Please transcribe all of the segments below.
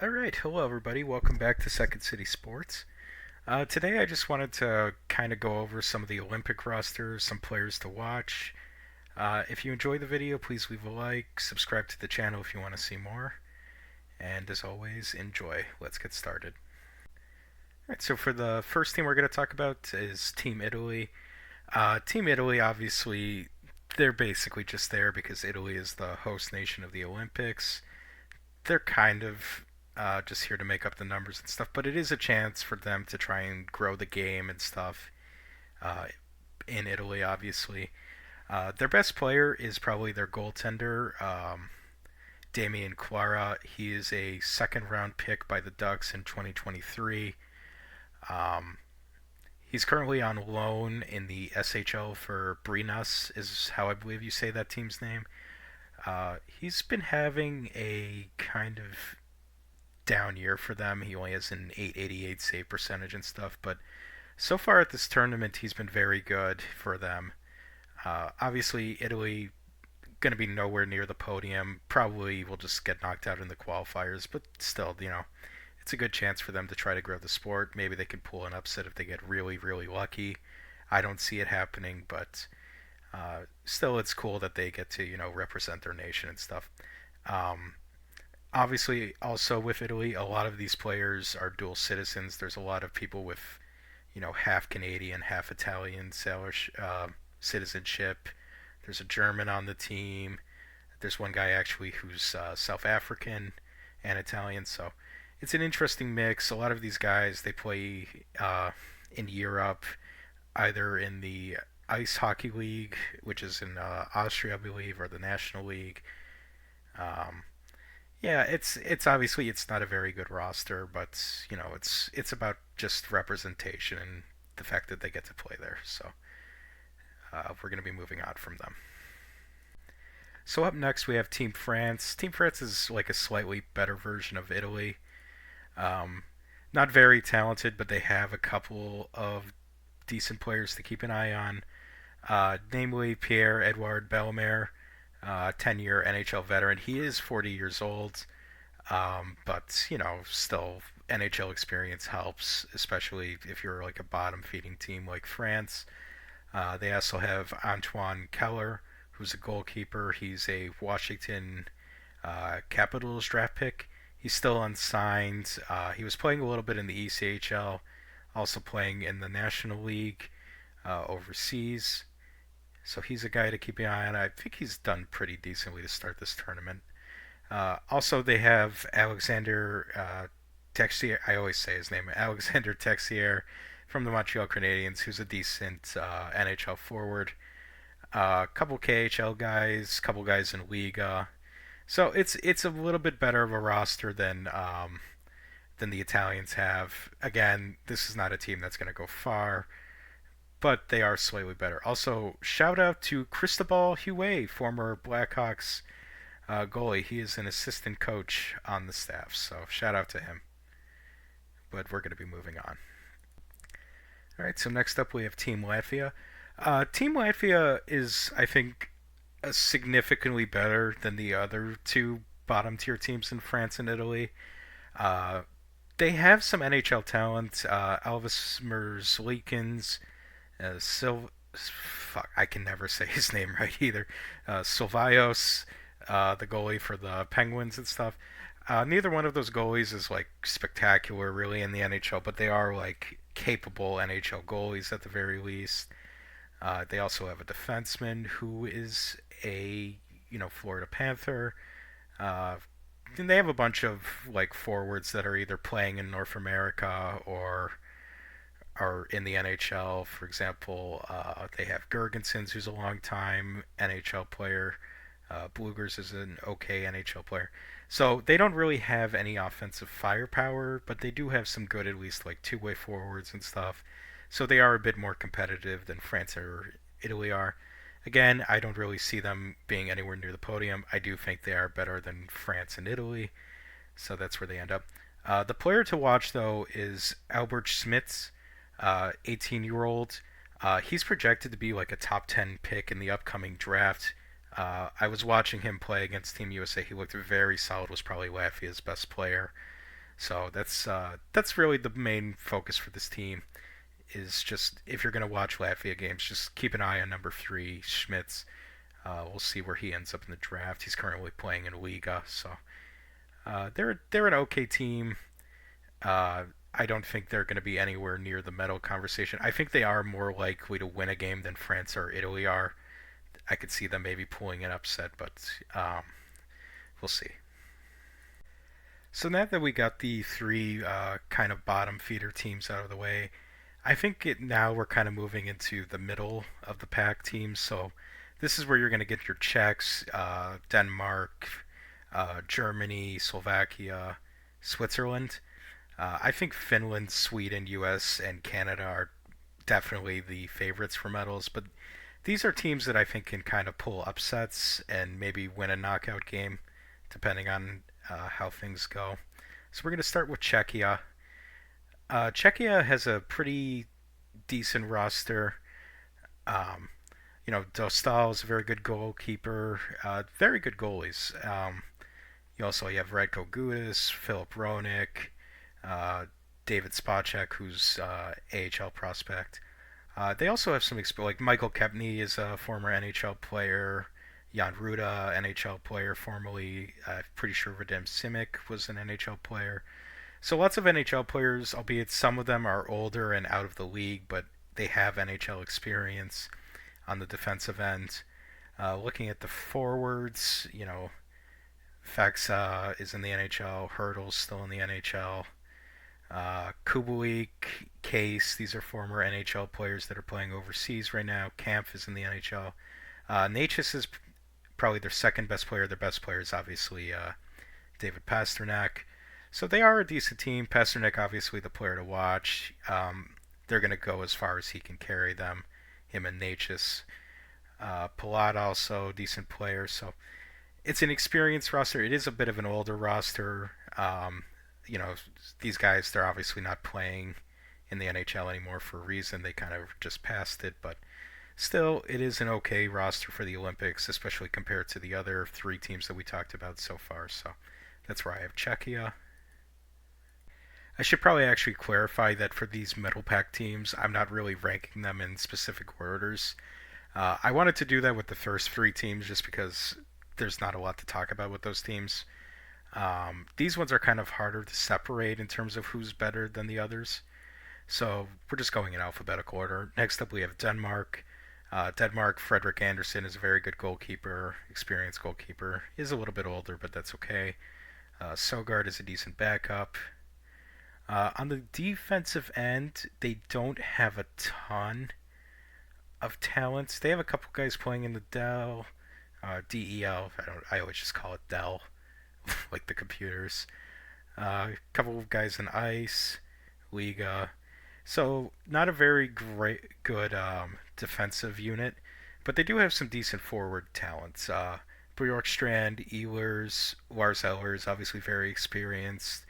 All right, hello everybody. Welcome back to Second City Sports. Today I just wanted to kind of go over some of the Olympic rosters, some players to watch. If you enjoy the video, please leave a like, subscribe to the channel if you want to see more, and as always, enjoy. Let's get started. All right, so for the first team we're going to talk about is Team Italy. Team Italy, obviously, they're basically just there because Italy is the host nation of the Olympics. They're kind of just here to make up the numbers and stuff, but it is a chance for them to try and grow the game and stuff uh, in Italy, obviously. Their best player is probably their goaltender, Damian Clara. He is a second round pick by the Ducks in 2023. Um, he's currently on loan in the SHL for Brinas, is how I believe you say that team's name. He's been having a kind of down year for them. He only has an 888 save percentage and stuff, but so far at this tournament, he's been very good for them. Obviously, Italy going to be nowhere near the podium. Probably will just get knocked out in the qualifiers, but still, it's a good chance for them to try to grow the sport. Maybe they can pull an upset if they get really, really lucky. I don't see it happening, but still, it's cool that they get to represent their nation and stuff. Um, Obviously, also with Italy, a lot of these players are dual citizens. There's a lot of people with, half Canadian, half Italian citizenship. There's a German on the team. There's one guy actually who's South African and Italian. So it's an interesting mix. A lot of these guys they play in Europe, either in the Ice Hockey League, which is in Austria, I believe, or the National League. Um, yeah, it's obviously it's not a very good roster, but it's about just representation and the fact that they get to play there. So we're going to be moving on from them. So up next we have Team France. Team France is like a slightly better version of Italy. Um, Not very talented, but they have a couple of decent players to keep an eye on. Namely Pierre-Edouard Bellemare, 10-year NHL veteran. He is 40 years old. But still NHL experience helps, especially if you're like a bottom feeding team like France. They also have Antoine Keller, who's a goalkeeper. He's a Washington Capitals draft pick. He's still unsigned. He was playing a little bit in the ECHL, also playing in the National League overseas. So he's a guy to keep an eye on. I think he's done pretty decently to start this tournament. Also, they have Alexander Texier. I always say his name, Alexander Texier, from the Montreal Canadiens, who's a decent NHL forward. A couple KHL guys, couple guys in Liga. So it's a little bit better of a roster than the Italians have. Again, this is not a team that's going to go far, but they are slightly better. Also, shout out to Cristobal Huet, former Blackhawks goalie. He is an assistant coach on the staff, so shout out to him. But we're going to be moving on. All right, so next up we have Team Latvia. Team Latvia is, I think, significantly better than the other two bottom tier teams in France and Italy. Uh, they have some NHL talent. Elvis Merzlikins, fuck, I can never say his name right either. Silvios, the goalie for the Penguins and stuff. Neither one of those goalies is like spectacular really in the NHL, but they are like capable NHL goalies at the very least. They also have a defenseman who is a Florida Panther. Uh, and they have a bunch of like forwards that are either playing in North America or are in the NHL. For example, they have Gergensons, who's a long time NHL player. Blugers is an okay NHL player. So they don't really have any offensive firepower, but they do have some good, at least like two-way forwards and stuff. So they are a bit more competitive than France or Italy are. Again, I don't really see them being anywhere near the podium. I do think they are better than France and Italy, so that's where they end up. The player to watch, though, is Albert Schmitz, 18-year-old. He's projected to be like a top 10 pick in the upcoming draft. I was watching him play against Team USA. He looked very solid. Was probably Latvia's best player. So that's really the main focus for this team. Is just if you're going to watch Latvia games, just keep an eye on number three Schmitz. We'll see where he ends up in the draft. He's currently playing in Liga, so they're an okay team. I don't think they're going to be anywhere near the medal conversation. I think they are more likely to win a game than France or Italy are. I could see them maybe pulling an upset, but we'll see. So now that we got the three kind of bottom feeder teams out of the way, I think now we're kind of moving into the middle of the pack teams. So this is where you're going to get your Czechs, Denmark, Germany, Slovakia, Switzerland. I think Finland, Sweden, U.S., and Canada are definitely the favorites for medals, but these are teams that I think can kind of pull upsets and maybe win a knockout game, depending on how things go. So we're going to start with Czechia. Czechia has a pretty decent roster. Um, Dostal is a very good goalkeeper, very good goalies. You have Radko Gudas, Filip Ronik, uh, David Spacek, who's AHL prospect. They also have some experience, like Michael Kepney is a former NHL player. Jan Ruda, NHL player formerly. I'm pretty sure Vadim Simic was an NHL player. So lots of NHL players, albeit some of them are older and out of the league, but they have NHL experience on the defensive end. Looking at the forwards, Faxa is in the NHL, Hurdle's still in the NHL. Kubelik, Case, these are former NHL players that are playing overseas right now. Kampf is in the NHL. Natchez is probably their second best player. Their best player is obviously David Pasternak. So they are a decent team. Pasternak, obviously, the player to watch. They're going to go as far as he can carry them, him and Natchez. Palat also decent player. So it's an experienced roster. It is a bit of an older roster. You know, these guys, they're obviously not playing in the NHL anymore for a reason. They kind of just passed it, but still, it is an okay roster for the Olympics, especially compared to the other three teams that we talked about so far. So that's where I have Czechia. I should probably actually clarify that for these middle pack teams, I'm not really ranking them in specific orders. I wanted to do that with the first three teams just because there's not a lot to talk about with those teams. These ones are kind of harder to separate in terms of who's better than the others. So we're just going in alphabetical order. Next up, we have Denmark. Denmark, Frederick Anderson is a very good goalkeeper, experienced goalkeeper. He is a little bit older, but that's okay. Sogard is a decent backup. On the defensive end, they don't have a ton of talents. They have a couple guys playing in the Dell, DEL. I always just call it Dell, like the computers. A couple of guys in Ice, Liga. So not a very great, good defensive unit, but they do have some decent forward talents. Bjorkstrand, Ehlers, Lars Ehlers, obviously very experienced.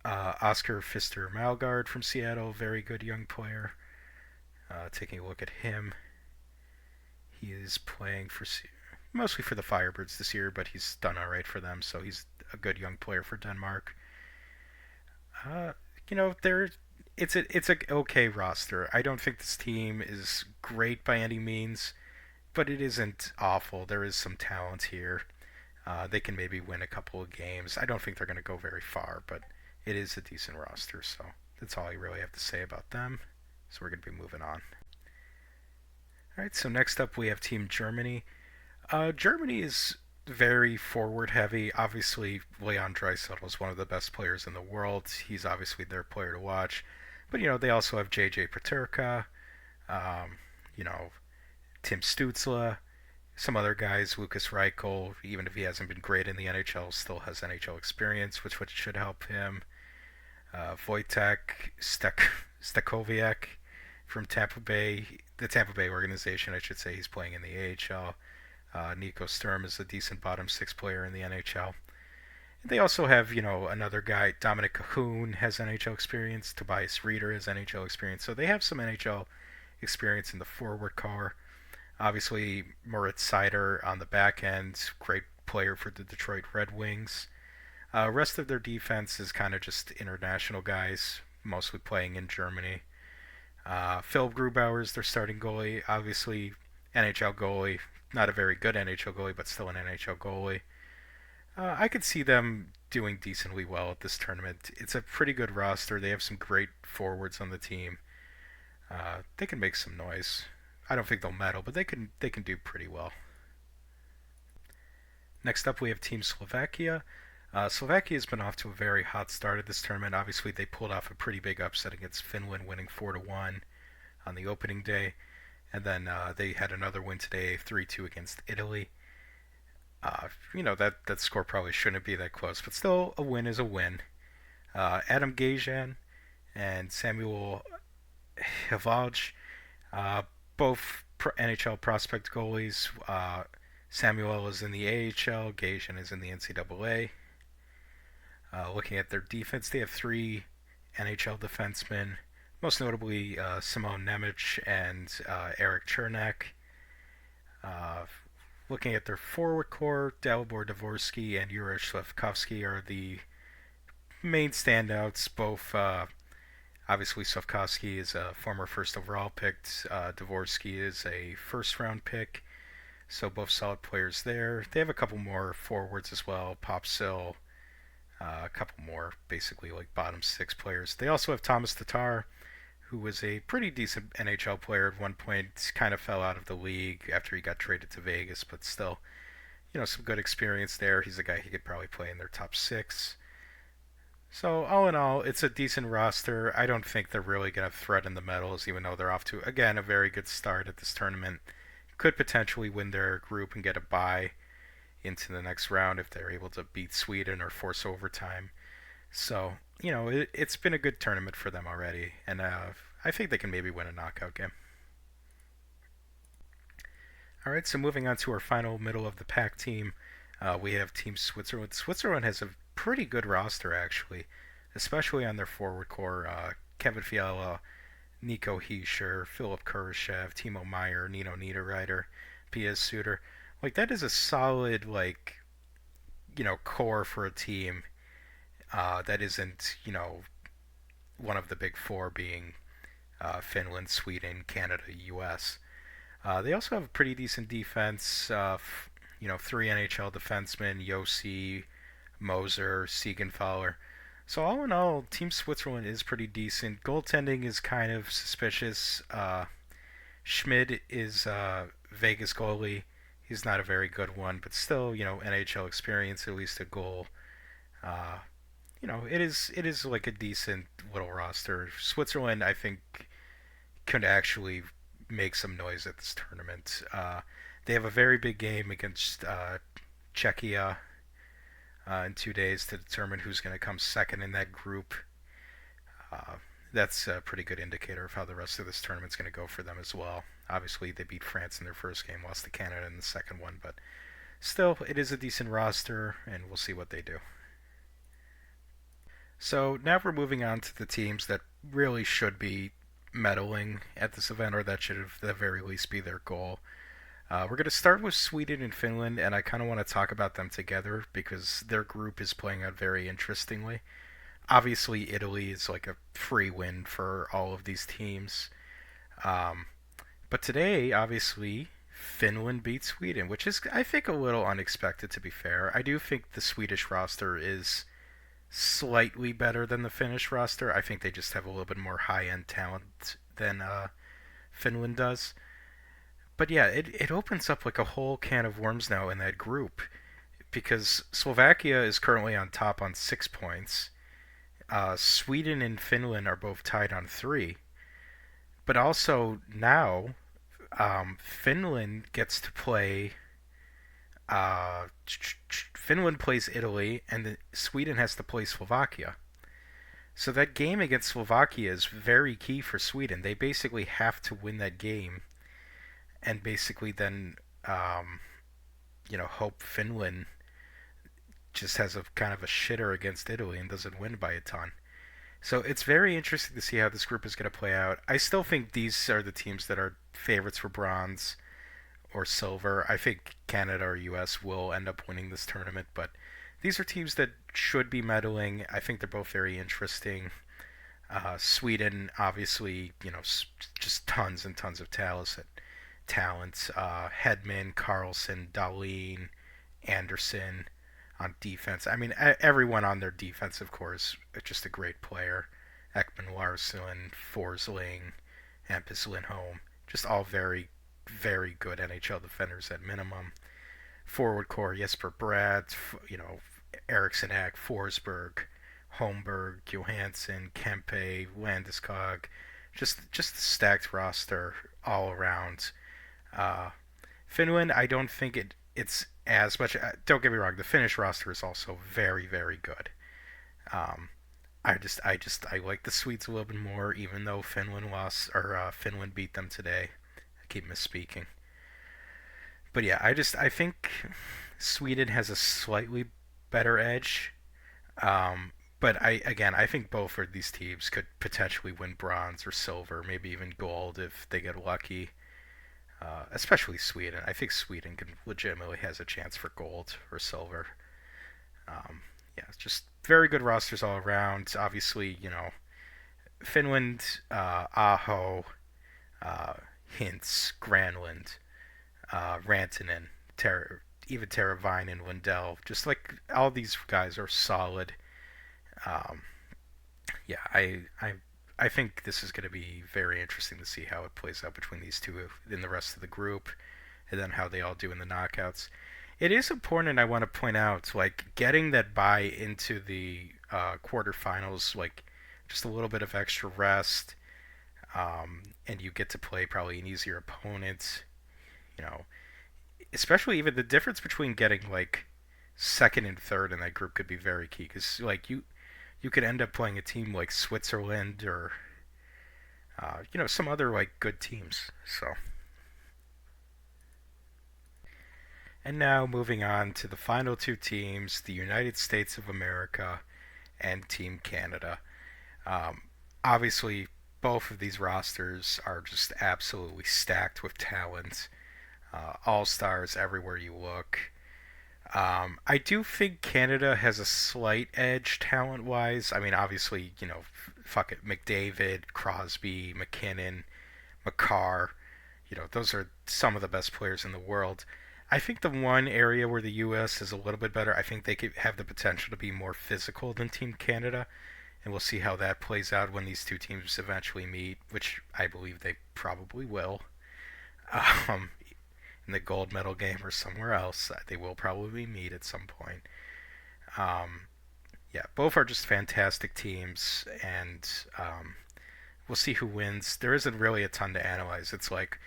Oscar Fister Malgard from Seattle, very good young player. Taking a look at him, he is playing for mostly for the Firebirds this year, but he's done all right for them, so he's a good young player for Denmark. Uh, they're it's a okay roster. I don't think this team is great by any means, but it isn't awful. There is some talent here. They can maybe win a couple of games. I don't think they're going to go very far, but it is a decent roster, so that's all I really have to say about them. So we're going to be moving on. All right, so next up we have Team Germany. Germany is very forward heavy. Obviously, Leon Draisaitl is one of the best players in the world. He's obviously their player to watch. But, they also have JJ Paterka, um, you know, Tim Stutzla, some other guys, Lucas Reichel, even if he hasn't been great in the NHL, still has NHL experience, which should help him. Wojtek Stakoviak from Tampa Bay, the Tampa Bay organization, I should say. He's playing in the AHL. Nico Sturm is a decent bottom six player in the NHL. They also have, another guy, Dominic Cahoon has NHL experience. Tobias Reeder has NHL experience. So they have some NHL experience in the forward car. Obviously, Moritz Seider on the back end, great player for the Detroit Red Wings. Rest of their defense is kind of just international guys, mostly playing in Germany. Phil Grubauer is their starting goalie. Obviously, NHL goalie. Not a very good NHL goalie, but still an NHL goalie. I could see them doing decently well at this tournament. It's a pretty good roster. They have some great forwards on the team. They can make some noise. I don't think they'll medal, but they can do pretty well. Next up, we have Team Slovakia. Slovakia has been off to a very hot start at this tournament. Obviously, they pulled off a pretty big upset against Finland, winning 4-1 on the opening day, and then they had another win today, 3-2 against Italy. That score probably shouldn't be that close, but still, a win is a win. Adam Gajan and Samuel Hivalj, both NHL prospect goalies. Samuel is in the AHL, Gajan is in the NCAA. Looking at their defense, they have three NHL defensemen, most notably Simon Nemec and Eric Chernak. Uh, Looking at their forward core, Dalibor Dvorsky and Yuri Slafkovsky are the main standouts. Both, obviously, Slafkovsky is a former first overall pick. Dvorsky is a first round pick. So both solid players there. They have a couple more forwards as well. Popsill, a couple more, basically like bottom six players. They also have Thomas Tatar, who was a pretty decent NHL player at one point. Kind of fell out of the league after he got traded to Vegas, but still, some good experience there. He's a guy he could probably play in their top six. So all in all, it's a decent roster. I don't think they're really going to threaten the medals, even though they're off to again a very good start at this tournament. Could potentially win their group and get a bye into the next round if they're able to beat Sweden or force overtime. So, it's been a good tournament for them already, and I think they can maybe win a knockout game. All right, so moving on to our final middle of the pack team, we have Team Switzerland. Switzerland has a pretty good roster, actually, especially on their forward core. Kevin Fiala, Nico Hischier, Philip Kurashev, Timo Meyer, Nino Niederreiter, P.S. Suter. Like, that is a solid, core for a team that isn't, one of the big four being Finland, Sweden, Canada, U.S. They also have a pretty decent defense. Three NHL defensemen, Yossi, Moser, Siegenthaler. So all in all, Team Switzerland is pretty decent. Goaltending is kind of suspicious. Schmid is Vegas goalie. He's not a very good one, but still, NHL experience, at least a goal. Uh, it is like a decent little roster. Switzerland, I think, could actually make some noise at this tournament. They have a very big game against Czechia in 2 days to determine who's going to come second in that group. Uh, that's a pretty good indicator of how the rest of this tournament's going to go for them as well. Obviously, they beat France in their first game, lost to Canada in the second one, but still, it is a decent roster, and we'll see what they do. So now we're moving on to the teams that really should be medaling at this event, or that should, at the very least, be their goal. We're going to start with Sweden and Finland, and I kind of want to talk about them together because their group is playing out very interestingly. Obviously, Italy is like a free win for all of these teams. Um, but today, obviously, Finland beat Sweden, which is, I think, a little unexpected to be fair. I do think the Swedish roster is slightly better than the Finnish roster. I think they just have a little bit more high end talent than Finland does. But yeah, it opens up like a whole can of worms now in that group because Slovakia is currently on top on 6 points. Sweden and Finland are both tied on three. But also now, Finland gets to play. Finland plays Italy, and Sweden has to play Slovakia. So that game against Slovakia is very key for Sweden. They basically have to win that game, and basically then, hope Finland just has a kind of a shitter against Italy and doesn't win by a ton. So it's very interesting to see how this group is going to play out. I still think these are the teams that are favorites for bronze or silver. I think Canada or US will end up winning this tournament, but these are teams that should be medaling. I think they're both very interesting. Sweden, obviously, just tons and tons of talent. Hedman, Carlson, Dahlin, Anderson on defense. I mean, everyone on their defense, of course, just a great player. Ekman Larsson, Forsling, Hampus Lindholm, just all very, very good NHL defenders at minimum. Forward core, Jesper Bratt, Eriksson Ek, Forsberg, Holmberg, Johansson, Kempe, Landeskog. Just a stacked roster all around. Uh, Finland, I don't think it's as much. Don't get me wrong, the Finnish roster is also very very good. Um, I like the Swedes a little bit more, even though Finland lost or Finland beat them today. I keep misspeaking, but yeah, I think Sweden has a slightly better edge. But I think both of these teams could potentially win bronze or silver, maybe even gold if they get lucky. Especially Sweden. I think Sweden can legitimately has a chance for gold or silver. Um, yeah, it's just very good rosters all around. Obviously, Finland, Aho, uh, Hintz, Granlund, Rantanen, even Teravainen, Lindell. Just like all these guys are solid. Um, yeah, I think this is going to be very interesting to see how it plays out between these two in the rest of the group, and then how they all do in the knockouts. It is important, I want to point out, like getting that bye into the quarterfinals, like just a little bit of extra rest, and you get to play probably an easier opponent. You know, especially even the difference between getting like second and third in that group could be very key because like you could end up playing a team like Switzerland or some other like good teams. So, and now moving on to the final two teams, the United States of America and Team Canada. Um, Obviously, both of these rosters are just absolutely stacked with talent. All stars everywhere you look. I do think Canada has a slight edge talent wise. I mean, obviously, fuck it, McDavid, Crosby, McKinnon, McCarr. Those are some of the best players in the world. I think the one area where the U.S. is a little bit better, I think they could have the potential to be more physical than Team Canada, and we'll see how that plays out when these two teams eventually meet, which I believe they probably will. Um, in the gold medal game or somewhere else, they will probably meet at some point. Um, yeah, both are just fantastic teams, and we'll see who wins. There isn't really a ton to analyze. It's like,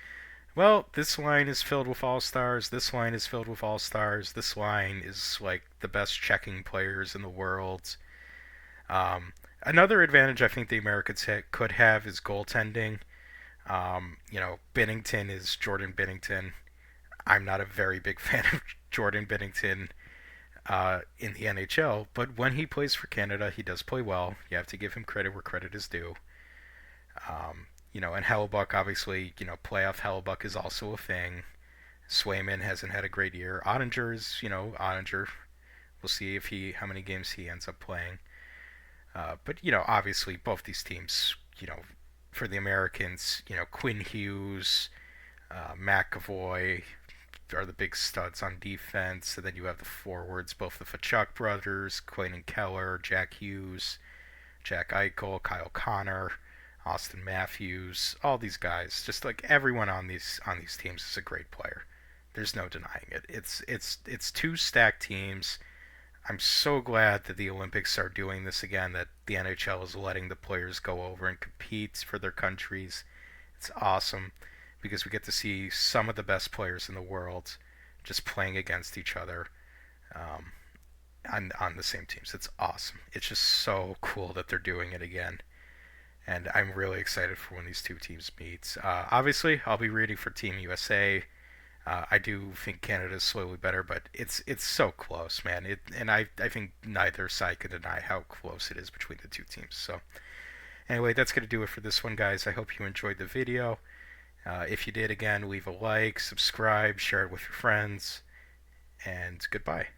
well, this line is filled with all stars. This line is filled with all stars. This line is like the best checking players in the world. Um, Another advantage I think the Americans could have is goaltending. Binnington is Jordan Binnington. I'm not a very big fan of Jordan Binnington in the NHL, but when he plays for Canada, he does play well. You have to give him credit where credit is due. And Hellbuck, obviously, playoff Hellbuck is also a thing. Swayman hasn't had a great year. Ottinger's, Ottinger. We'll see if how many games he ends up playing. But obviously, both these teams, for the Americans, Quinn Hughes, McAvoy are the big studs on defense, and then you have the forwards, both the Fachuk brothers, Clayton Keller, Jack Hughes, Jack Eichel, Kyle Connor, Austin Matthews, all these guys. Just like everyone on these teams is a great player. There's no denying it. It's two stacked teams. I'm so glad that the Olympics are doing this again, that the NHL is letting the players go over and compete for their countries. It's awesome because we get to see some of the best players in the world just playing against each other um, on the same teams. It's awesome. It's just so cool that they're doing it again. And I'm really excited for when these two teams meet. Obviously, I'll be rooting for Team USA. I do think Canada's slowly better, but it's so close, man. And I think neither side can deny how close it is between the two teams. So anyway, that's gonna do it for this one, guys. I hope you enjoyed the video. If you did, again, leave a like, subscribe, share it with your friends, and goodbye.